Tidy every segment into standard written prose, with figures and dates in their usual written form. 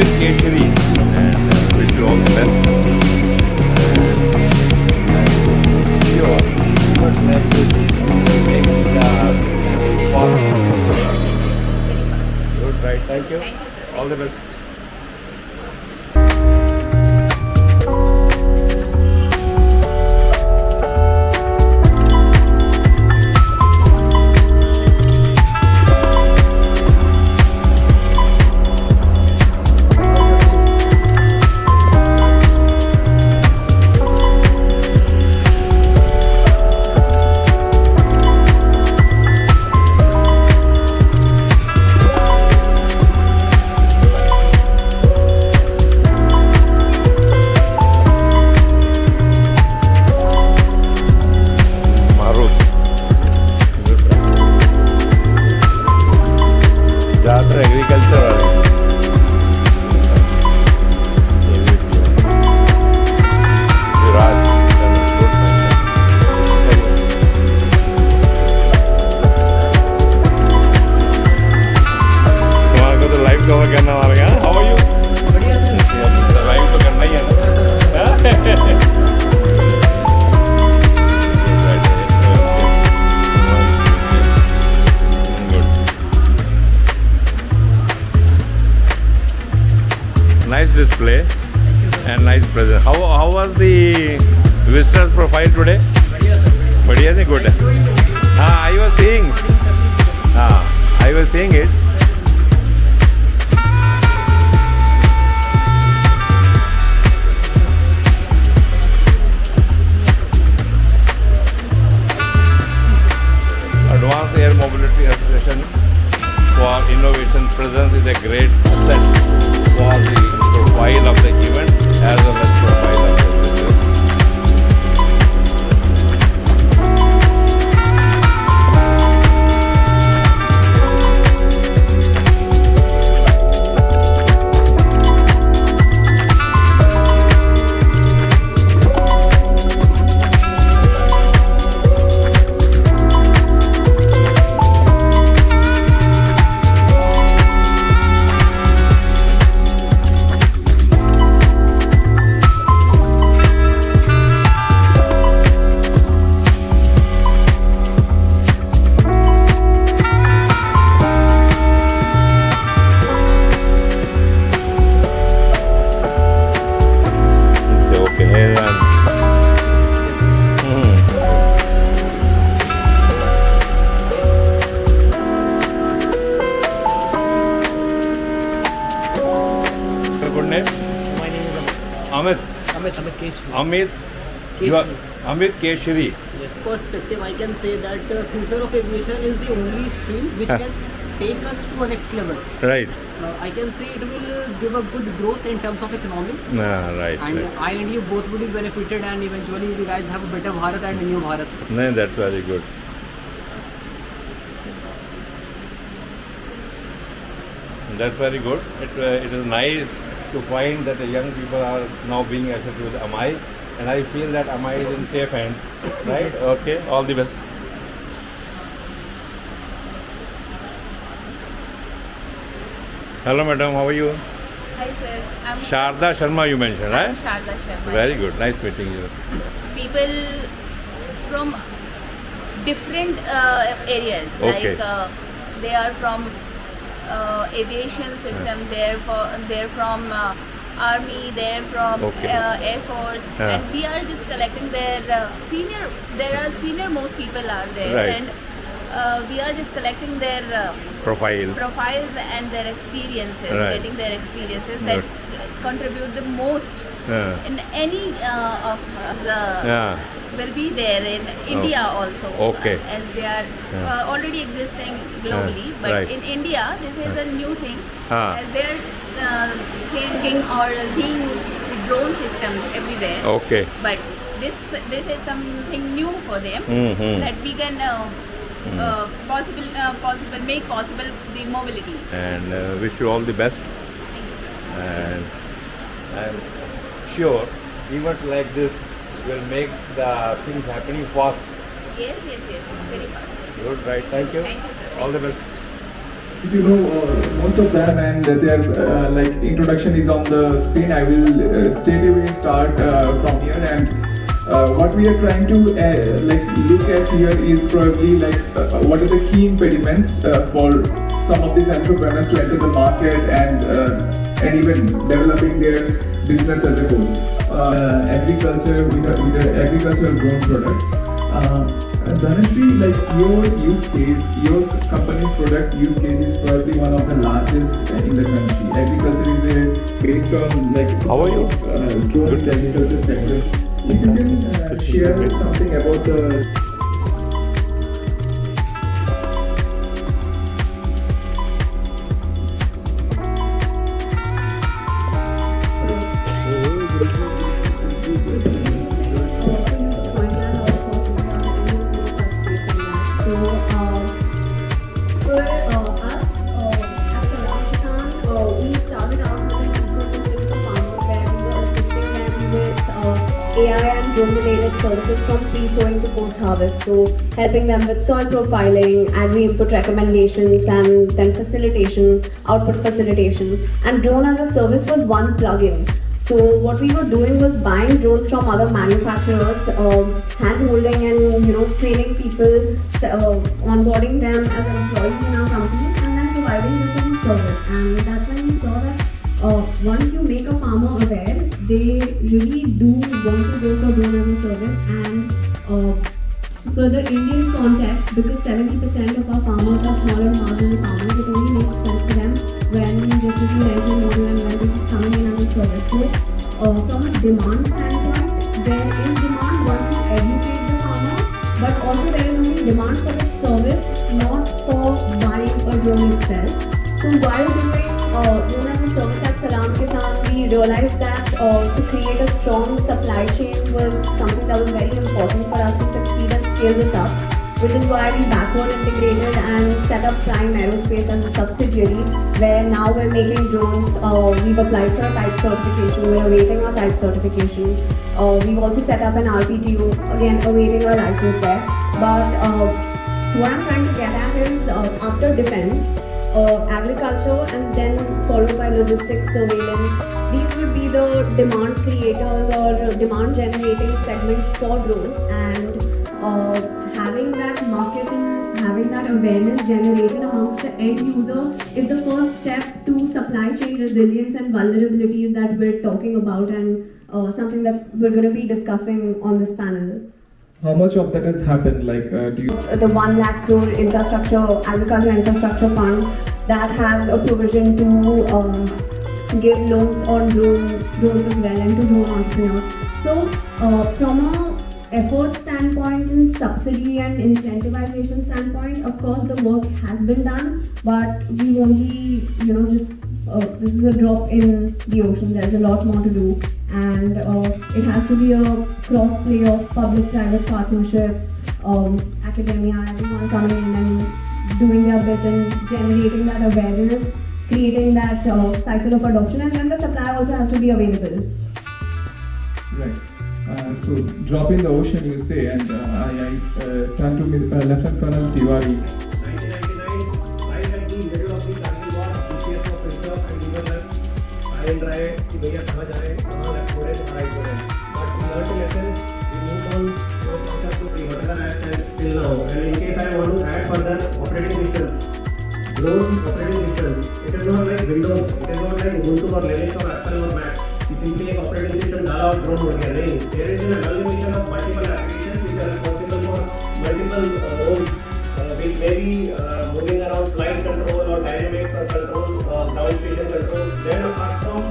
Amit Keshari, and wish you all the best. Sure, but like this, make the fast. Good, right? Thank you. Thank you, sir. All the best. Marut. ज़्यादातर agriculture वाले हैं। विराज तुम्हारे को तो live cover करना पड़ेगा। How are you? Live तो करना ही है ना। Nice display and nice present. How was the visitors profile today? बढ़िया से good. हाँ, I was seeing. हाँ, I was seeing it. Advanced Air Mobility Association for Innovation presence is a great asset for the profile of the event as well as profile of the business. Good name? My name is Amit. Amit Keshri. Amit. You are Amit Keshari. Yes. Perspective, I can say that future of aviation is the only stream which can take us to a next level. Right. I can say it will give a good growth in terms of economy, Right. and Right. I and you both will be benefited, and eventually you guys have a better Bharat and a new Bharat. No, that's very good. That's very good. It is nice to find that the young people are now being associated with AMAI, and I feel that AMAI is in safe hands. Right? Okay. All the best. Hello, madam. How are you? Hi, sir. I'm Sharda Sharma, you mentioned, I'm right? Sharda Sharma. Very yes. good. Nice meeting you. People from different areas. Okay. Like they are from aviation system. They're from army. They're from Okay. air force. Yeah. And we are just collecting their senior. There are senior most people are there, Right. and we are just collecting their Profile. profiles and their experiences, Right. getting their experiences that contribute the most Yeah. in any of Yeah. will be there in India also. Okay. As they are Yeah. already existing globally, Yeah. but Right. in India this is a new thing. Ah. As they are thinking or seeing the drone systems everywhere. Okay. But this is something new for them Mhm. that we can possible make possible the mobility. And wish you all the best. Thank you, sir. And I'm sure events like this will make the things happening fast. Yes, very fast. Good, right? Thank you. Thank you, sir. All the Thank you. best. you know most of them, and their like introduction is on the screen. I will straight away start from here. And what we are trying to like look at here is probably like what are the key impediments for some of these entrepreneurs to enter the market and even developing their business as a whole. Agriculture with a agricultural grown product. Dhanashree, like your use case, your company's product use case is probably one of the largest in the country. Agriculture is based on like How are you? Growing the agriculture sector. If you can share something about the AI and drone-related services from pre-sowing to post-harvest. So helping them with soil profiling, agri-input recommendations, and then facilitation, output facilitation. And drone as a service was one plugin. So what we were doing was buying drones from other manufacturers, hand-holding and training people, onboarding them as employees in our company, and then providing this as a service. And that's when we saw that once you make a farmer aware, they really do want to go for drone as a service. And for the Indian context, because 70% of our farmers are small and marginal farmers, it only makes sense for them when this is the rental model and when this is coming in as a service. So from a demand standpoint, there is demand once you educate the farmer, but also there is only demand for the service, not for buying a drone itself. So while doing drone as a service at Salam Kisan, we realized that to create a strong supply chain was something that was very important for us to succeed and scale this up, which is why we backward integrated and set up Prime Aerospace as a subsidiary, where now we're making drones. We've applied for a type certification, we're awaiting our type certification. We've also set up an RPTU, again awaiting our license there. But what I'm trying to get at is after defense, agriculture, and then followed by logistics, surveillance. These would be the demand creators or demand generating segments for drones, and having that market and having that awareness generated amongst the end user is the first step to supply chain resilience and vulnerabilities that we're talking about, and something that we're going to be discussing on this panel. how much of that has happened? Like, do you? The 1 lakh crore infrastructure, agriculture infrastructure fund that has a provision to give loans on drones as well and to drone entrepreneurs. So from a effort standpoint and subsidy and incentivization standpoint, of course the work has been done, but we only just this is a drop in the ocean. There's a lot more to do, and it has to be a cross play of public-private partnership, academia, everyone coming in and doing their bit and generating that awareness, creating that cycle of adoption, and then the supply also has to be available. Right. So drop in the ocean, you say, and I turn to Lieutenant Colonel Tiwari. 1999, right at the middle of the Kargil war, GPS was switched off and we were left high and dry कि भैया कहाँ जा रहे हैं, कहाँ left हो रहे हैं, कहाँ right हो रहे हैं. But we learned a lesson. We moved on from concept to pre-order and till now. And in case I want to add further operating missions, drone operating missions, it is not like Windows, it is not like Ubuntu or Linux or Apple or Mac. You simply एक operating system डाला और drone हो गया. नहीं, there is an amalgamation of multiple applications which are responsible for multiple roles. Which may be moving around flight control or dynamics or control, ground station control. Then apart from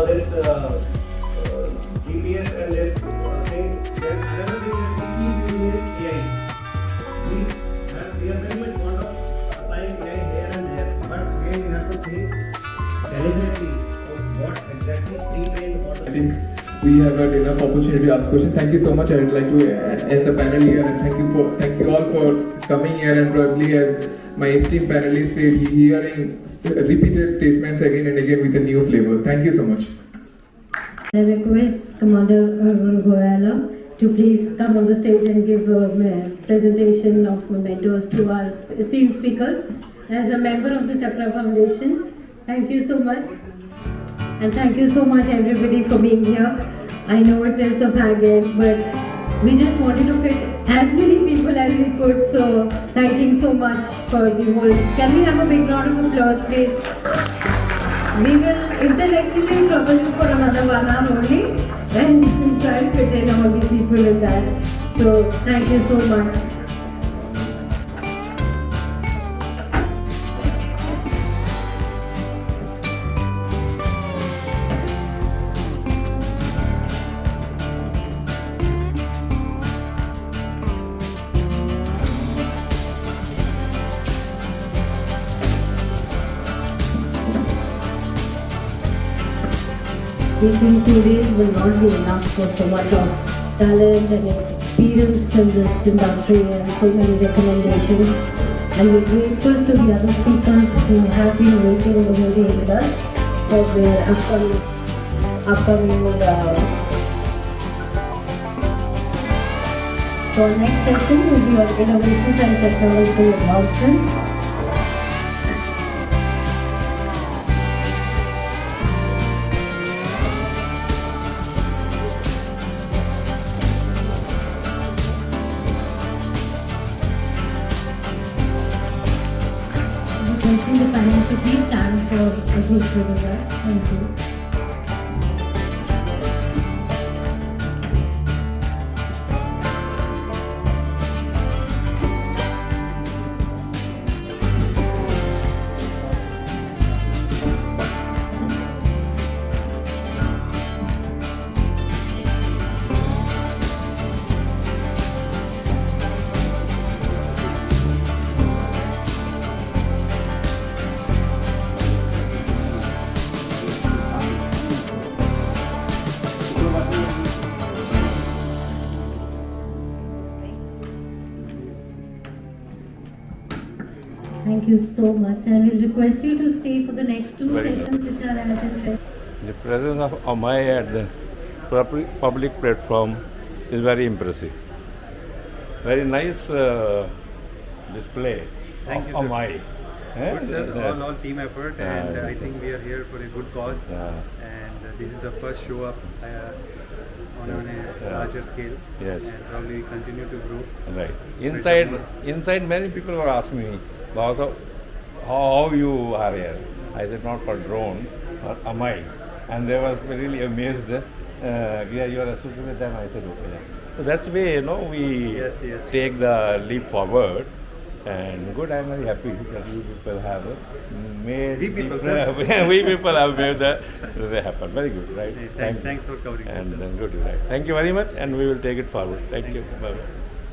this GPS and this thing, there's another thing that we keep using is AI. We are very much fond of applying AI here and there, but again we have to think deliberately of what exactly pre-trained for I the think we have had enough opportunity to ask questions. Thank you so much. I would like to end the panel here, and thank you all for coming here, and probably as my esteemed panelists said, hearing repeated statements again and again with a new flavor. Thank you so much. I request Commander Arun Goyala to please come on the stage and give a presentation of mementos to our esteemed speakers. as a member of the Chakra Foundation. Thank you so much. And thank you so much everybody for being here. I know it is the faggot, but we just wanted to fit as many people as we could. So thank you so much for the whole. Can we have a big round of applause, please? We will intellectually trouble you for another 1 hour only, and we'll try to fit in all the people in that. So thank you so much. We think 2 days will not be enough for so much of talent and experience in this industry and so many recommendations. And we're grateful to the other speakers who have been waiting over here with us for their upcoming So our next session will be on innovations and technological advancements. Requesting the panel to please stand for a group photograph. Thank you. Thank you so much. I will request you to stay for the next 2 Very sessions which are as in The presence of Amai at the public platform is very impressive. Very nice display Thank of you, sir. Amai. Good, sir. All team effort, and Yeah. I think we are here for a good cause. Yeah. And this is the first show up on a Yeah. larger scale. Yes. And probably we continue to grow. Right. Inside many people were asking me about how you are here. I said not for drone, for Amai. And they were really amazed. Yeah, you are associated with them. I said okay. Yes. So that's the way, we Yes, yes. take the leap forward. And good, I'm very happy that you people have made We people, the- sir. we people have made that they happen. Very good, right? Hey, Thank you. thanks for covering this, And sir. then good, right? Thank you very much, and we will take it forward. Thank you. Bye.